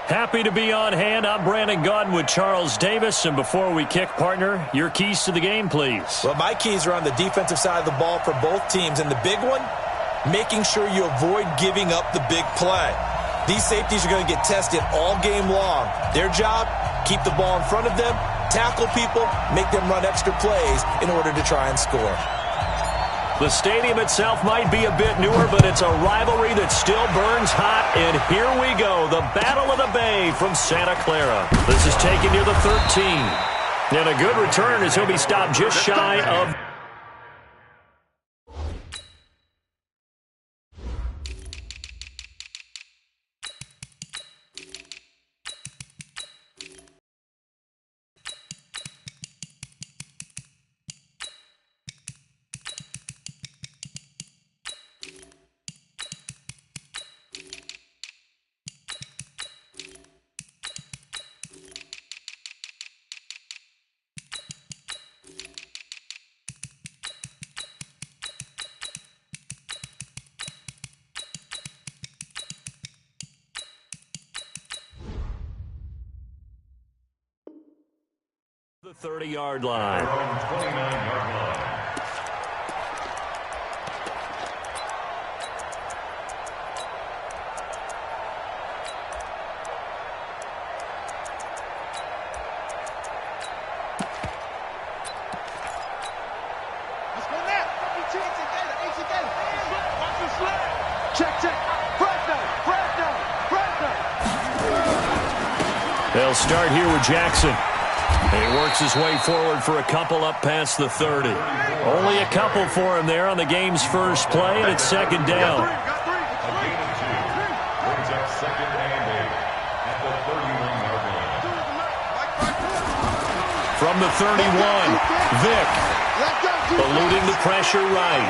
Happy to be on hand. I'm Brandon Gaudin with Charles Davis. And before we kick, partner, your keys to the game, please. Well, my keys are on the defensive side of the ball for both teams. And the big one, making sure you avoid giving up the big play. These safeties are going to get tested all game long. Their job, keep the ball in front of them, tackle people, make them run extra plays in order to try and score. The stadium itself might be a bit newer, but it's a rivalry that still burns hot. And here we go, the Battle of the Bay from Santa Clara. This is taken near the 13. And a good return as he'll be stopped just shy of... the 30-yard line. 29-yard line. They'll start here with Jackson. He works his way forward for a couple up past the 30. Only a couple for him there on the game's first play, and it's second down. From the 31, Vick eluding the pressure right.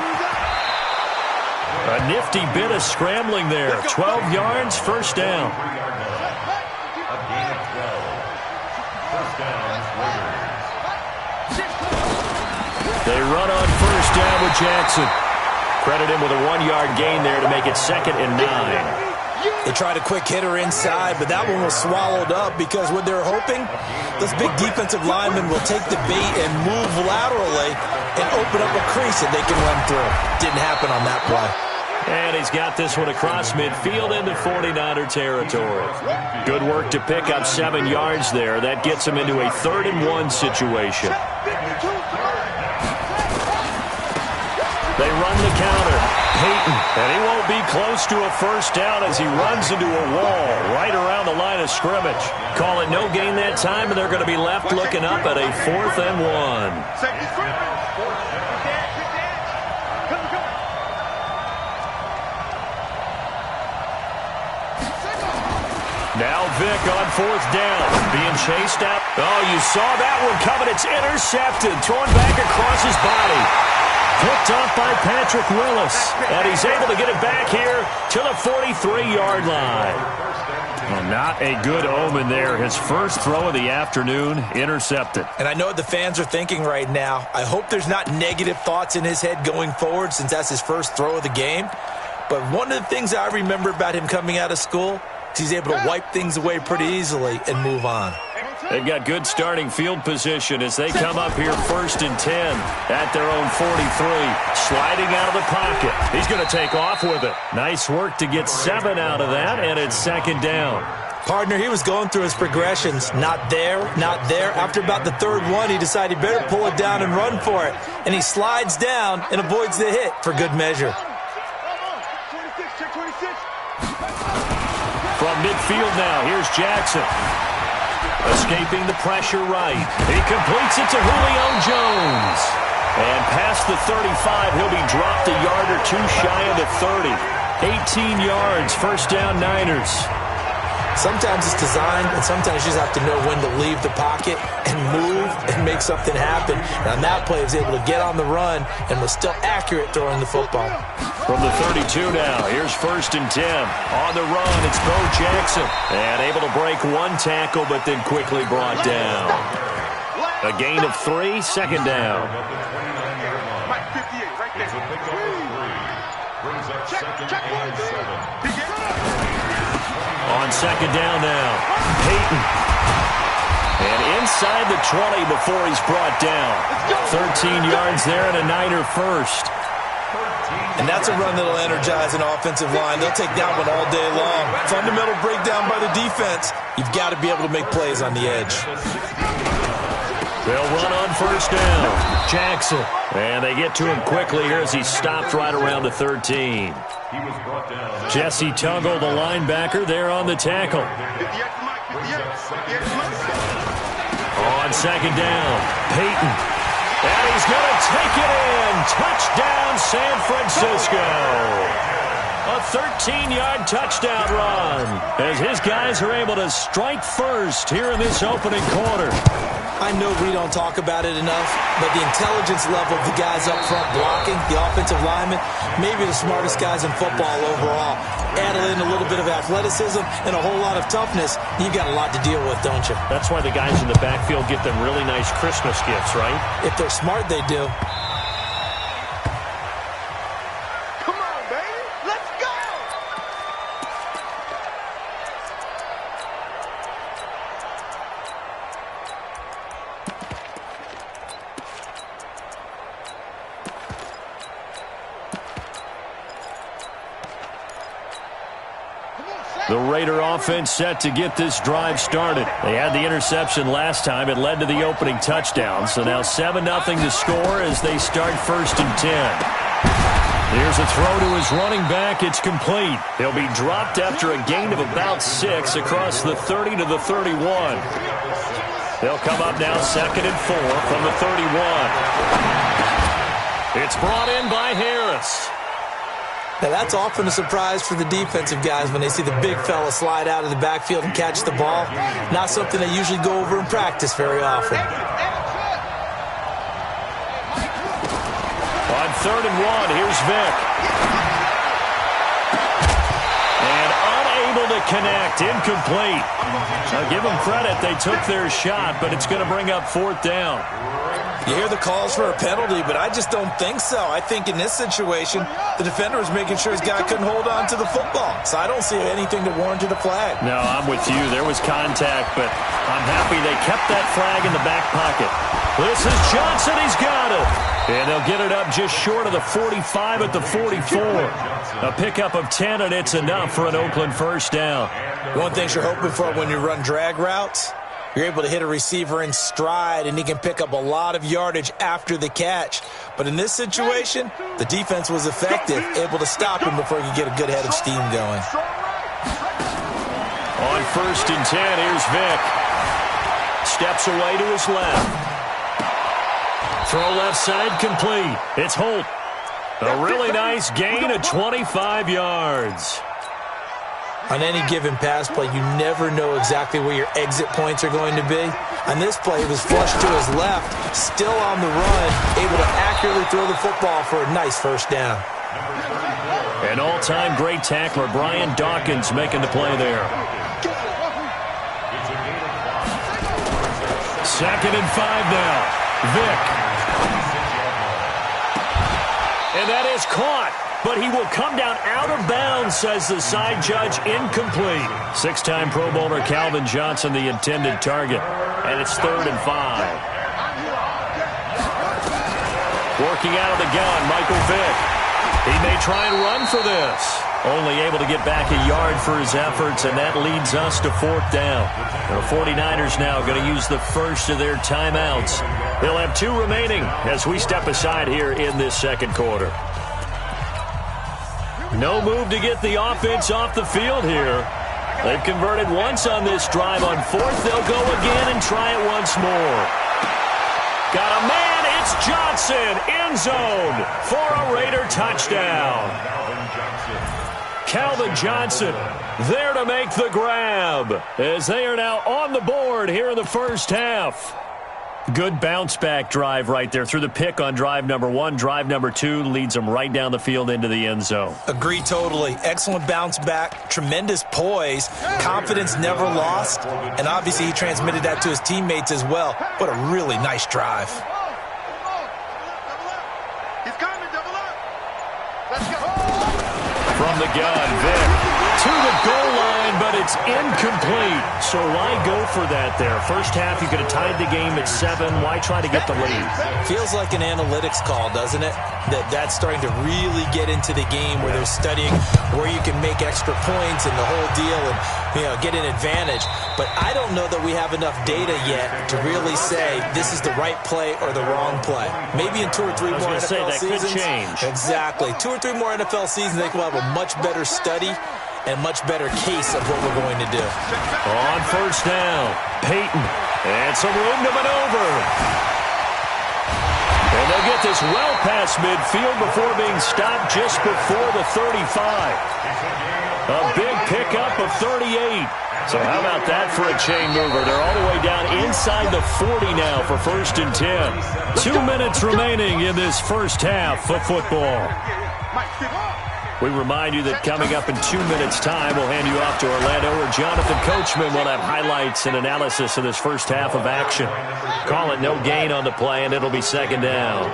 A nifty bit of scrambling there. 12 yards, first down. They run on first down with Jackson. Credit him with a 1-yard gain there to make it 2nd and 9. They tried a quick hitter inside, but that one was swallowed up because what they're hoping, those big defensive linemen will take the bait and move laterally and open up a crease that they can run through. Didn't happen on that play. And he's got this one across midfield into 49er territory. Good work to pick up 7 yards there. That gets him into a 3rd and 1 situation. They run the counter. Peyton, and he won't be close to a first down as he runs into a wall right around the line of scrimmage. Call it no gain that time, and they're going to be left looking up at a 4th and 1. Now Vick on 4th down, being chased out. Oh, you saw that one coming. It's intercepted, thrown back across his body. Picked off by Patrick Willis, and he's able to get it back here to the 43-yard line. Well, not a good omen there. His first throw of the afternoon, intercepted. And I know what the fans are thinking right now. I hope there's not negative thoughts in his head going forward since that's his first throw of the game. But one of the things I remember about him coming out of school is he's able to wipe things away pretty easily and move on. They've got good starting field position as they come up here 1st and 10 at their own 43. Sliding out of the pocket. He's going to take off with it. Nice work to get 7 out of that, and it's 2nd down. Partner, he was going through his progressions. Not there, not there. After about the 3rd one, he decided he better pull it down and run for it. And he slides down and avoids the hit for good measure. From midfield now, here's Jackson. Escaping the pressure right. He completes it to Julio Jones. And past the 35, he'll be dropped a yard or two shy of the 30. 18 yards, first down Niners. Sometimes it's designed, and sometimes you just have to know when to leave the pocket and move and make something happen. And on that play, he was able to get on the run and was still accurate throwing the football. From the 32 now, here's 1st and 10. On the run, it's Bo Jackson. And able to break one tackle, but then quickly brought down. A gain of 3, 2nd down. On second down now, Peyton. And inside the 20 before he's brought down. 13 yards there and a Niner first. And that's a run that'll energize an offensive line. They'll take that one all day long. Fundamental breakdown by the defense. You've got to be able to make plays on the edge. They'll run on first down. Jackson. And they get to him quickly here as he stopped right around the 13. Jesse Tuggle, the linebacker, there on the tackle. On second down, Peyton. And he's going to take it in. Touchdown, San Francisco. A 13-yard touchdown run as his guys are able to strike first here in this opening quarter. I know we don't talk about it enough, but the intelligence level of the guys up front blocking, the offensive linemen, maybe the smartest guys in football overall. Add in a little bit of athleticism and a whole lot of toughness, you've got a lot to deal with, don't you? That's why the guys in the backfield get them really nice Christmas gifts, right? If they're smart, they do. The Raider offense set to get this drive started. They had the interception last time. It led to the opening touchdown. So now 7-0 to score as they start 1st and 10. Here's a throw to his running back. It's complete. He'll be dropped after a gain of about 6 across the 30 to the 31. They'll come up now 2nd and 4 from the 31. It's brought in by Harris. Now, that's often a surprise for the defensive guys when they see the big fella slide out of the backfield and catch the ball. Not something they usually go over in practice very often. On 3rd and 1, here's Vick. And unable to connect, incomplete. I'll give them credit, they took their shot, but it's going to bring up 4th down. You hear the calls for a penalty, but I just don't think so. I think in this situation, the defender was making sure his guy couldn't hold on to the football. So I don't see anything that warranted a flag. No, I'm with you. There was contact, but I'm happy they kept that flag in the back pocket. This is Johnson. He's got it. And they'll get it up just short of the 45 at the 44. A pickup of 10, and it's enough for an Oakland first down. One thing you're hoping for when you run drag routes, you're able to hit a receiver in stride, and he can pick up a lot of yardage after the catch. But in this situation, the defense was effective, able to stop him before he could get a good head of steam going. On 1st and 10, here's Vick. Steps away to his left. Throw left side complete. It's Holt. A really nice gain of 25 yards. On any given pass play, you never know exactly where your exit points are going to be. On this play, he was flushed to his left, still on the run, able to accurately throw the football for a nice first down. An all-time great tackler, Brian Dawkins, making the play there. 2nd and 5 now. Vick. And that is caught. But he will come down out of bounds, says the side judge, incomplete. 6-time Pro Bowler Calvin Johnson, the intended target. And it's 3rd and 5. Working out of the gun, Michael Vick. He may try and run for this. Only able to get back a yard for his efforts, and that leads us to 4th down. The 49ers now going to use the first of their timeouts. They'll have 2 remaining as we step aside here in this second quarter. No move to get the offense off the field here. They've converted once on this drive. On 4th, they'll go again and try it once more. Got a man. It's Johnson. End zone for a Raider touchdown. Calvin Johnson there to make the grab as they are now on the board here in the first half. Good bounce-back drive right there through the pick on drive number 1. Drive number 2 leads them right down the field into the end zone. Agree totally. Excellent bounce back, tremendous poise, confidence never lost, and obviously he transmitted that to his teammates as well. What a really nice drive. From the gun, Vick to the goal line, but it's incomplete. So why go for that there? First half, you could have tied the game at 7. Why try to get the lead? Feels like an analytics call, doesn't it? That's starting to really get into the game where they're studying where you can make extra points and the whole deal and, get an advantage. But I don't know that we have enough data yet to really say this is the right play or the wrong play. Maybe in 2 or 3 more NFL seasons. Could change. Exactly. 2 or 3 more NFL seasons, they will have a much better study and much better case of what we're going to do. On first down, Peyton. And some room to maneuver. And they'll get this well past midfield before being stopped just before the 35. A big pickup of 38. So how about that for a chain mover? They're all the way down inside the 40 now for 1st and 10. 2 minutes remaining in this first half of football. We remind you that coming up in 2 minutes' time, we'll hand you off to Orlando, where Jonathan Coachman will have highlights and analysis of this first half of action. Call it no gain on the play, and it'll be 2nd down.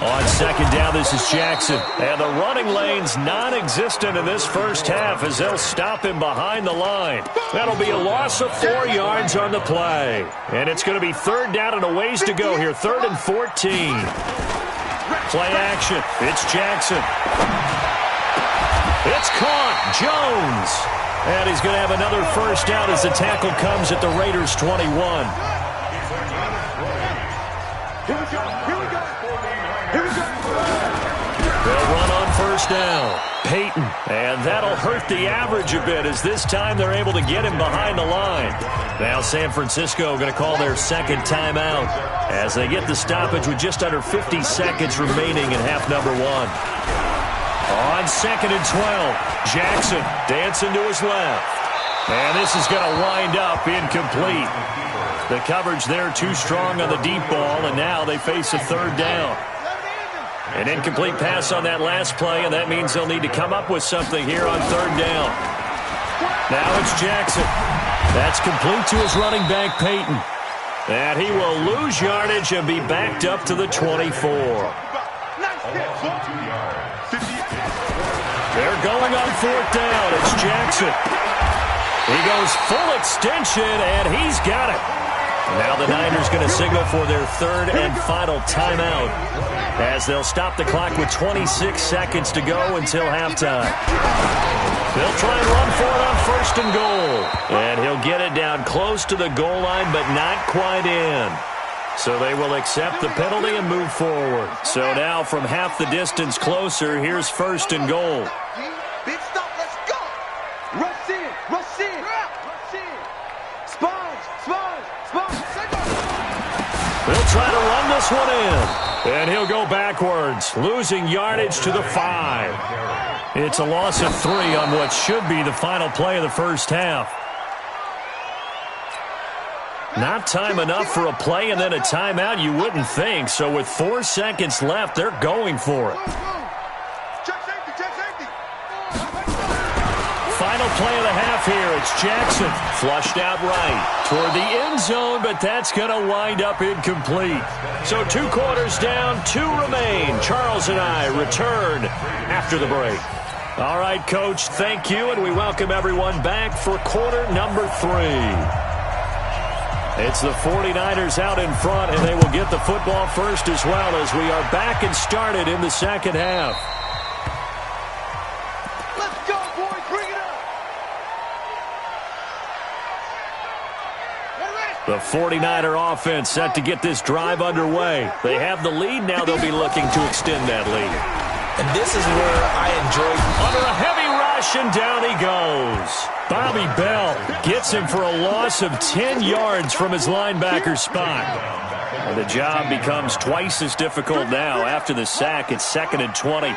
On 2nd down, this is Jackson. And the running lane's non-existent in this first half as they'll stop him behind the line. That'll be a loss of 4 yards on the play. And it's going to be 3rd down and a ways to go here, 3rd and 14. Play action. It's Jackson. It's caught. Jones. And he's going to have another first down as the tackle comes at the Raiders' 21. They'll run on first down. Peyton. And that'll hurt the average a bit as this time they're able to get him behind the line. Now San Francisco going to call their 2nd timeout as they get the stoppage with just under 50 seconds remaining in half number 1. On 2nd and 12, Jackson dancing to his left. And this is going to wind up incomplete. The coverage there too strong on the deep ball, and now they face a 3rd down. An incomplete pass on that last play, and that means they'll need to come up with something here on 3rd down. Now it's Jackson. That's complete to his running back, Peyton. And he will lose yardage and be backed up to the 24. They're going on 4th down. It's Jackson. He goes full extension, and he's got it. Now the Niners going to signal for their 3rd and final timeout as they'll stop the clock with 26 seconds to go until halftime. They'll try and run for it on 1st and goal. And he'll get it down close to the goal line, but not quite in. So they will accept the penalty and move forward. So now from half the distance closer, here's 1st and goal. Big stop, let's go! Rush in, rush in, rush in. Sponge. They'll try to run this one in. And he'll go backwards, losing yardage to the 5. It's a loss of 3 on what should be the final play of the first half. Not time enough for a play and then a timeout, you wouldn't think. So with 4 seconds left, they're going for it. Final play of the half here. It's Jackson. Flushed out right toward the end zone, but that's going to wind up incomplete. So 2 quarters down, 2 remain. Charles and I return after the break. All right, Coach, thank you, and we welcome everyone back for quarter number 3. It's the 49ers out in front, and they will get the football first as well as we are back and started in the second half. Let's go, boys. Bring it up. The 49er offense set to get this drive underway. They have the lead. Now they'll be looking to extend that lead. And this is where I enjoy. Under a heavy rush, and down he goes. Bobby Bell gets him for a loss of 10 yards from his linebacker spot. And the job becomes twice as difficult now after the sack. It's 2nd and 20.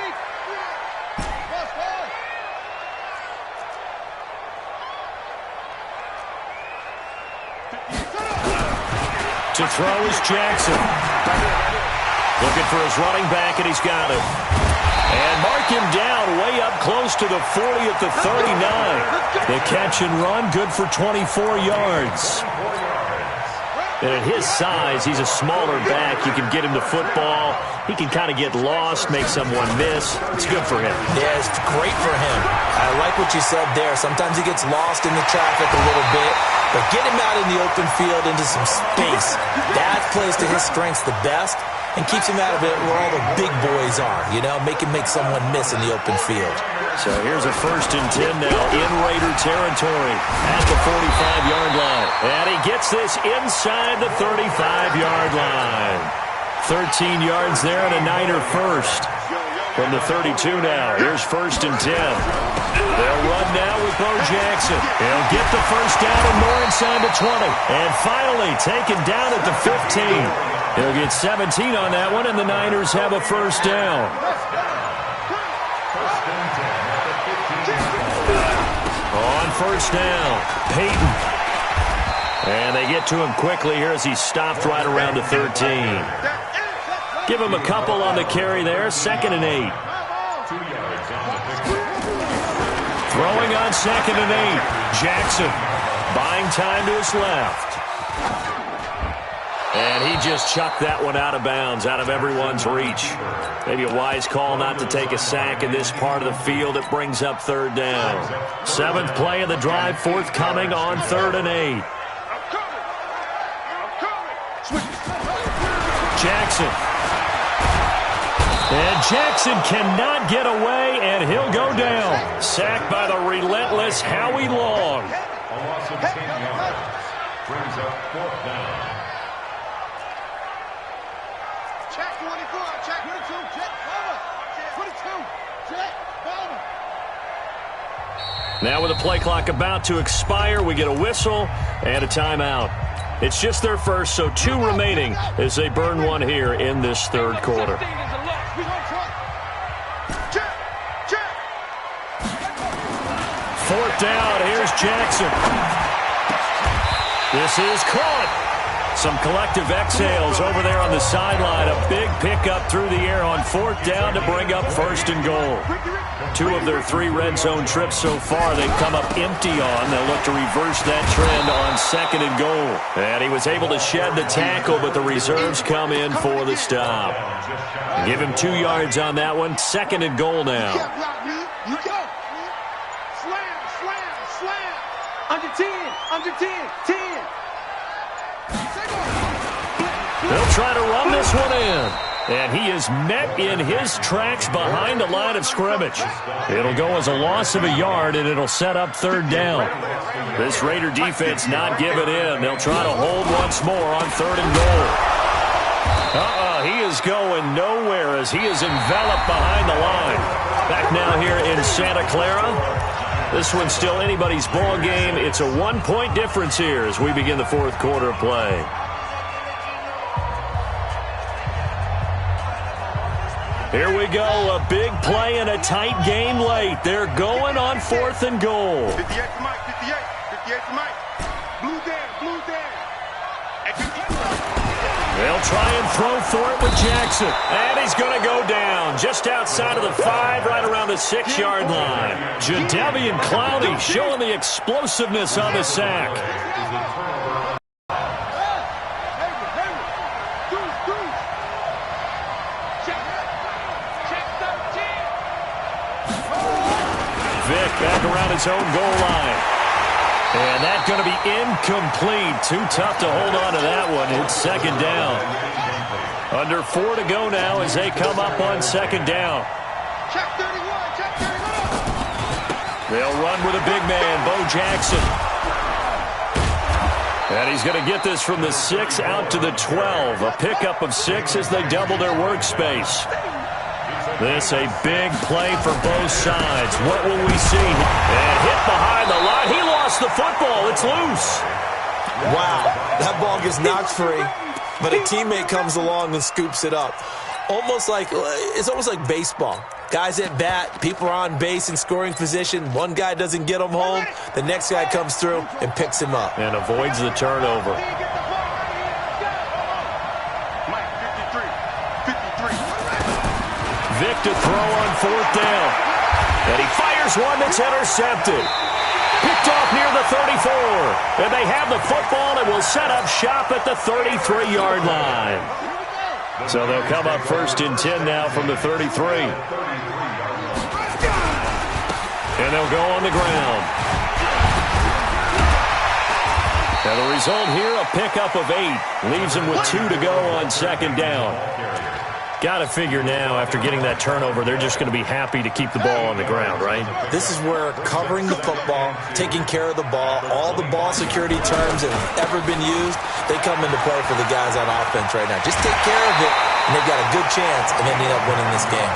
To throw is Jackson. Looking for his running back, and he's got it. And mark him down way up close to the 40 at the 39. The catch and run, good for 24 yards. And at his size, he's a smaller back. You can get him the football. He can kind of get lost, make someone miss. It's good for him. Yeah, it's great for him. I like what you said there. Sometimes he gets lost in the traffic a little bit, but get him out in the open field into some space. That plays to his strengths the best and keeps him out of it where all the big boys are, you know, make him make someone miss in the open field. So here's a 1st and 10 now in Raider territory at the 45-yard line. And he gets this inside the 35-yard line. 13 yards there and a Niner first. From the 32 now, here's 1st and 10. They'll run now with Bo Jackson. He'll get the first down and more inside the 20. And finally taken down at the 15. He'll get 17 on that one, and the Niners have a first down. On first down, Peyton. And they get to him quickly here as he stopped right around the 13. Give him a couple on the carry there, 2nd and 8. Throwing on 2nd and 8. Jackson buying time to his left. And he just chucked that one out of bounds, out of everyone's reach. Maybe a wise call not to take a sack in this part of the field. It brings up 3rd down. 7th play of the drive, forthcoming on 3rd and 8. Jackson. And Jackson cannot get away, and he'll go down. Sacked by the relentless Howie Long. A loss of 10 yards. Brings up 4th down. Check 24, check 22, check over. 22, check over. Now with the play clock about to expire, we get a whistle and a timeout. It's just their first, so 2 remaining as they burn one here in this 3rd quarter. 4th down, here's Jackson. This is caught. Some collective exhales over there on the sideline. A big pickup through the air on 4th down to bring up 1st and goal. 2 of their 3 red zone trips so far they've come up empty on. They'll look to reverse that trend on 2nd and goal. And he was able to shed the tackle, but the reserves come in for the stop. Give him 2 yards on that one. 2nd and goal now. You go. Slam, slam, slam. Under 10, under 10, 10. They'll try to run this one in. And he is met in his tracks behind the line of scrimmage. It'll go as a loss of a yard, and it'll set up 3rd down. This Raider defense not giving in. They'll try to hold once more on 3rd and goal. He is going nowhere as he is enveloped behind the line. Back now here in Santa Clara. This one's still anybody's ball game. It's a 1-point difference here as we begin the 4th quarter of play. Here we go, a big play and a tight game late. They're going on 4th and goal. 58 to Mike, 58 to Mike. Blue down. At 58. They'll try and throw for it with Jackson. And he's going to go down just outside of the 5, right around the 6-yard line. Jadeveon Clowney showing the explosiveness on the sack. Vick back around his own goal line. And that's going to be incomplete. Too tough to hold on to that one. It's 2nd down. Under 4 to go now as they come up on 2nd down. Check 31, check 31. They'll run with a big man, Bo Jackson. And he's going to get this from the 6 out to the 12. A pickup of 6 as they double their workspace. This a big play for both sides. What will we see? And hit behind the line. He lost the football. It's loose. Wow, that ball gets knocked free, but a teammate comes along and scoops it up. It's almost like baseball. Guys at bat, people are on base in scoring position. One guy doesn't get him home. The next guy comes through and picks him up. And avoids the turnover. Vick to throw on 4th down. And he fires one that's intercepted. Picked off off near the 34. And they have the football and will set up shop at the 33-yard line. So they'll come up 1st and 10 now from the 33. And they'll go on the ground. And the result here, a pickup of 8. Leaves them with 2 to go on 2nd down. Got to figure now, after getting that turnover, they're just going to be happy to keep the ball on the ground, right? This is where covering the football, taking care of the ball, all the ball security terms that have ever been used, they come into play for the guys on offense right now. Just take care of it, and they've got a good chance of ending up winning this game.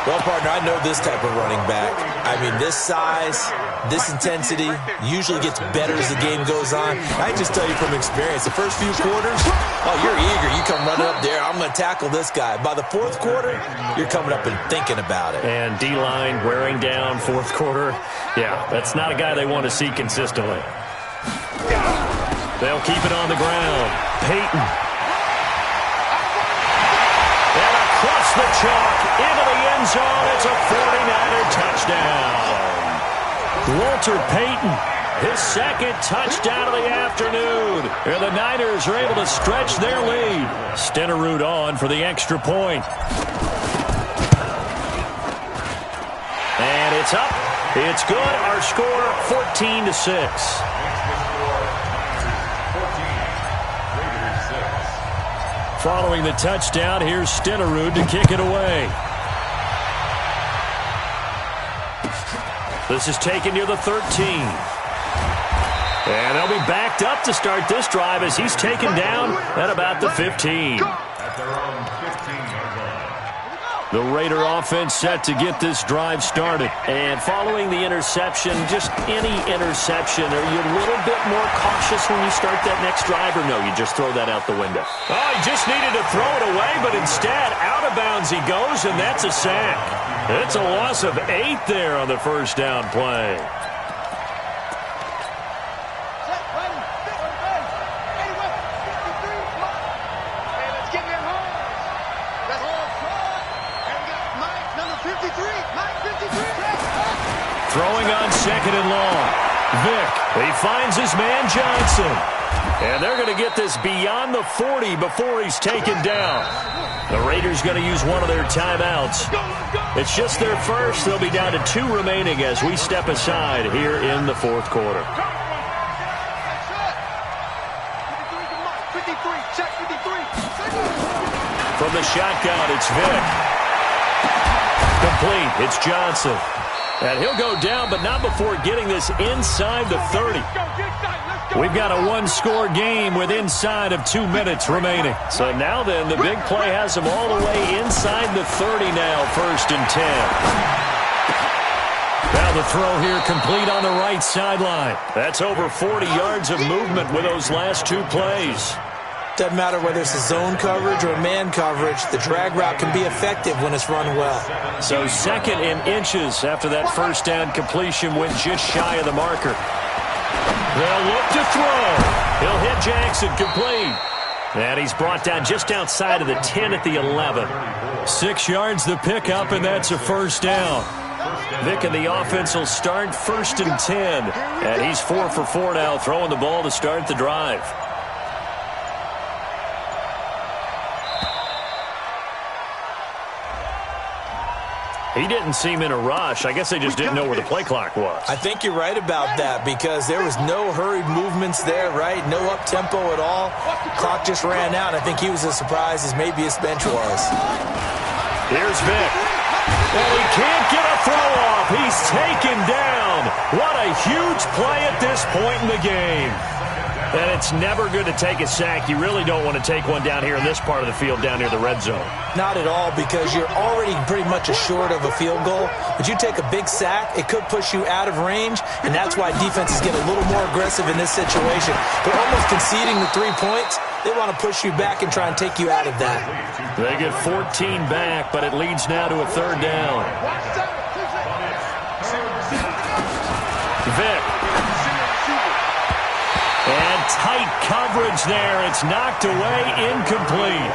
Well, partner, I know this type of running back. I mean, this size, this intensity usually gets better as the game goes on. I just tell you from experience, the first few quarters, oh, you're eager. You come running up there, I'm going to tackle this guy. By the 4th quarter, you're coming up and thinking about it. And D-line wearing down 4th quarter. Yeah, that's not a guy they want to see consistently. They'll keep it on the ground. Peyton. And across the chalk into the end zone. It's a 49er touchdown. Walter Payton, his 2nd touchdown of the afternoon. And the Niners are able to stretch their lead. Stenerud on for the extra point. And it's up. It's good. Our score 14-6. Following the touchdown, here's Stenerud to kick it away. This is taken near the 13. And they'll be backed up to start this drive as he's taken down at about the 15. At their own 15-yard line. The Raider offense set to get this drive started. And following the interception, just any interception, are you a little bit more cautious when you start that next drive, or no, you just throw that out the window? Oh, he just needed to throw it away, but instead, out of bounds he goes, and that's a sack. It's a loss of 8 there on the first down play. Throwing on 2nd and long. Vick, he finds his man Johnson. And they're going to get this beyond the 40 before he's taken down. The Raiders going to use one of their timeouts. It's just their first. They'll be down to 2 remaining as we step aside here in the 4th quarter. From the shotgun, it's Vick. Complete. It's Johnson. And he'll go down, but not before getting this inside the 30. We've got a 1-score game with inside of 2 minutes remaining. So now then, the big play has them all the way inside the 30 now, 1st and 10. Now the throw here complete on the right sideline. That's over 40 yards of movement with those last 2 plays. Doesn't matter whether it's a zone coverage or a man coverage, the drag route can be effective when it's run well. So 2nd and inches after that first down completion went just shy of the marker. They'll look to throw. He'll hit Jackson complete. And he's brought down just outside of the 10 at the 11. 6 yards the pickup, and that's a first down. Vick and the offense will start 1st and 10. And he's 4 for 4 now, throwing the ball to start the drive. He didn't seem in a rush. I guess they just didn't know where the play clock was. I think you're right about that because there was no hurried movements there, right? No up-tempo at all. Clock just ran out. I think he was as surprised as maybe his bench was. Here's Vick. And he can't get a throw off. He's taken down. What a huge play at this point in the game. And it's never good to take a sack. You really don't want to take one down here in this part of the field down near the red zone. Not at all, because you're already pretty much assured of a field goal. But you take a big sack, it could push you out of range, and that's why defenses get a little more aggressive in this situation. They're almost conceding the 3 points. They want to push you back and try and take you out of that. They get 14 back, but it leads now to a 3rd down. Vick. And tight coverage there. It's knocked away, incomplete.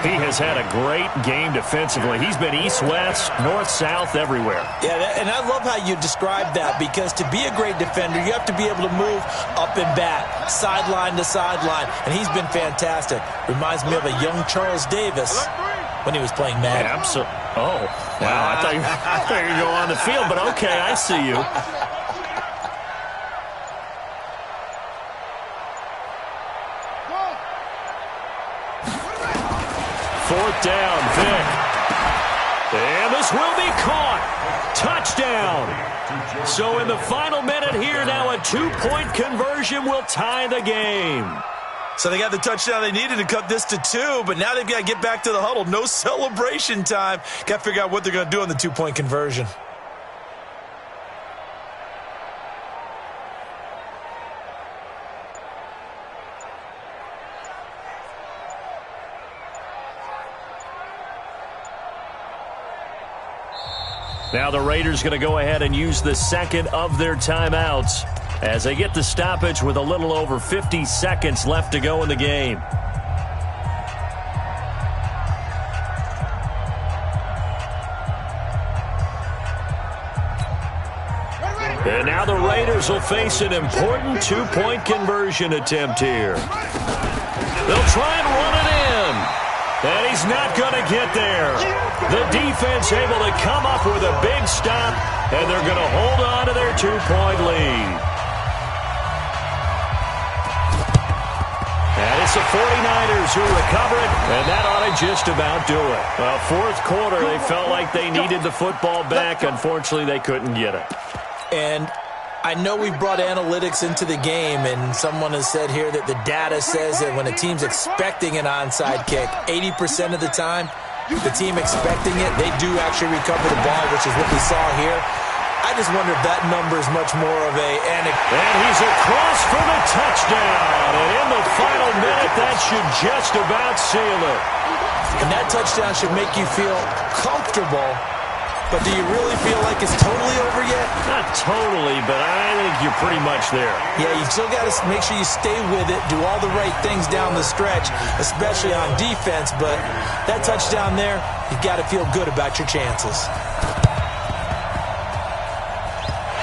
He has had a great game defensively. He's been east-west, north-south, everywhere. Yeah, and I love how you describe that, because to be a great defender, you have to be able to move up and back, sideline to sideline, and he's been fantastic. Reminds me of a young Charles Davis when he was playing Madden. Absolutely. Oh, wow. I thought you were going to go on the field, but okay, I see you. Fourth down, Vic. And this will be caught. Touchdown. So in the final minute here, now a 2-point conversion will tie the game. So they got the touchdown they needed to cut this to 2, but now they've got to get back to the huddle. No celebration time. Got to figure out what they're going to do on the 2-point conversion. Now the Raiders going to go ahead and use the second of their timeouts as they get the stoppage with a little over 50 seconds left to go in the game. And now the Raiders will face an important 2-point conversion attempt here. They'll try and run it in. And he's not going to get there. The defense able to come up with a big stop, and they're going to hold on to their 2-point lead. And it's the 49ers who recover it, and that ought to just about do it. Well, fourth quarter, they felt like they needed the football back. Unfortunately, they couldn't get it. And I know we brought analytics into the game, and someone has said here that the data says that when a team's expecting an onside kick, 80% of the time, the team expecting it, they do actually recover the ball, which is what we saw here. I just wonder if that number is much more of a... And he's across for the touchdown. And in the final minute, that should just about seal it. And that touchdown should make you feel comfortable. But do you really feel like it's totally over yet? Not totally, but I think you're pretty much there. Yeah, you still got to make sure you stay with it, do all the right things down the stretch, especially on defense. But that touchdown there, you've got to feel good about your chances.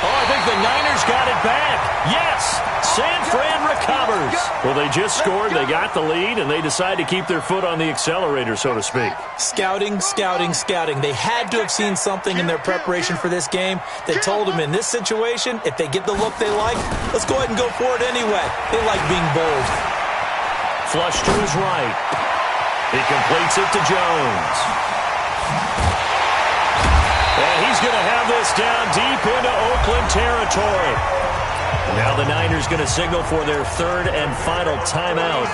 Oh, I think the Niners got it back. Yes, San Fran recovers. Well, they just scored, they got the lead, and they decide to keep their foot on the accelerator, so to speak. Scouting, scouting, scouting. They had to have seen something in their preparation for this game that told them in this situation, if they get the look they like, let's go ahead and go for it anyway. They like being bold. Flush to his right. He completes it to Jones. And he's going to have this down deep into Oakland territory. Now the Niners going to signal for their third and final timeout.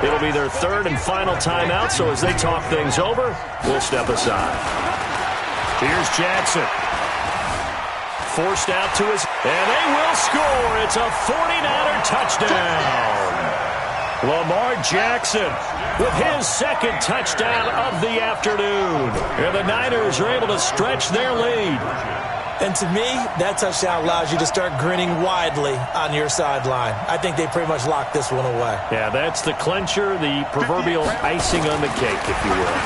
It'll be their third and final timeout, so as they talk things over, we'll step aside. Here's Jackson. Forced out to his... And they will score. It's a 49er touchdown. Lamar Jackson with his second touchdown of the afternoon. And the Niners are able to stretch their lead. And to me, that touchdown allows you to start grinning widely on your sideline. I think they pretty much locked this one away. Yeah, that's the clincher, the proverbial icing on the cake, if you will.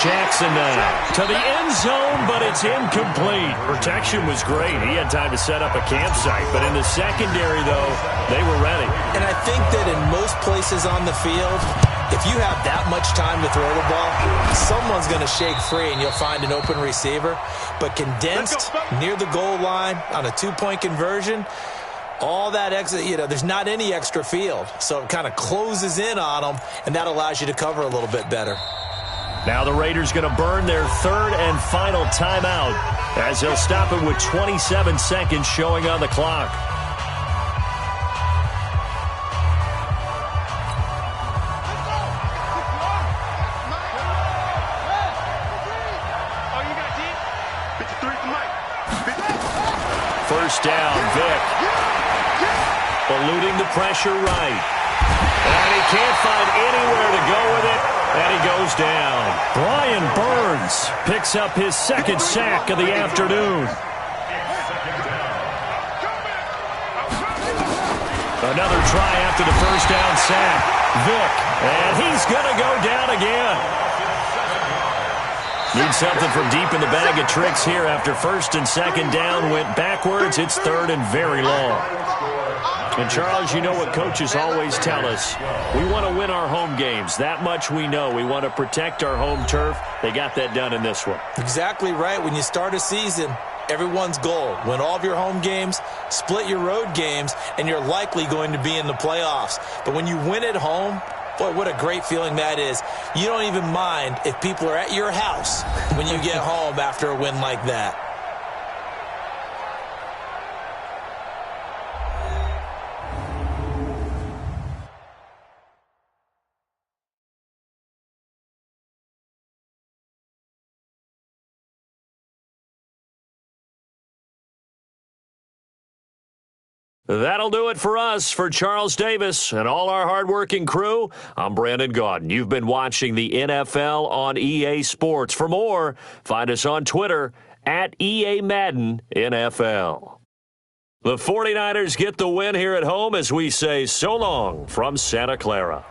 Jackson now to the end zone, but it's incomplete. Protection was great. He had time to set up a campsite, but in the secondary, though, they were ready. And I think that in most places on the field, if you have that much time to throw the ball, someone's going to shake free and you'll find an open receiver. But condensed near the goal line on a 2-point conversion, all that extra, there's not any extra field. So it kind of closes in on them, and that allows you to cover a little bit better. Now the Raiders going to burn their third and final timeout as they'll stop it with 27 seconds showing on the clock. First down, Vic. Eluding the pressure right. And he can't find anywhere to go with it, and he goes down. Brian Burns picks up his second sack of the afternoon. Another try after the first down sack. Vic, and he's going to go down again. Need something from deep in the bag of tricks here after first and second down went backwards. It's third and very long. And, Charles, you know what coaches always tell us. We want to win our home games. That much we know. We want to protect our home turf. They got that done in this one. Exactly right. When you start a season, everyone's goal: win all of your home games, split your road games, and you're likely going to be in the playoffs. But when you win at home, boy, what a great feeling that is. You don't even mind if people are at your house when you get home after a win like that. That'll do it for us. For Charles Davis and all our hardworking crew, I'm Brandon Gaudin. You've been watching the NFL on EA Sports. For more, find us on Twitter at EA Madden NFL. The 49ers get the win here at home as we say so long from Santa Clara.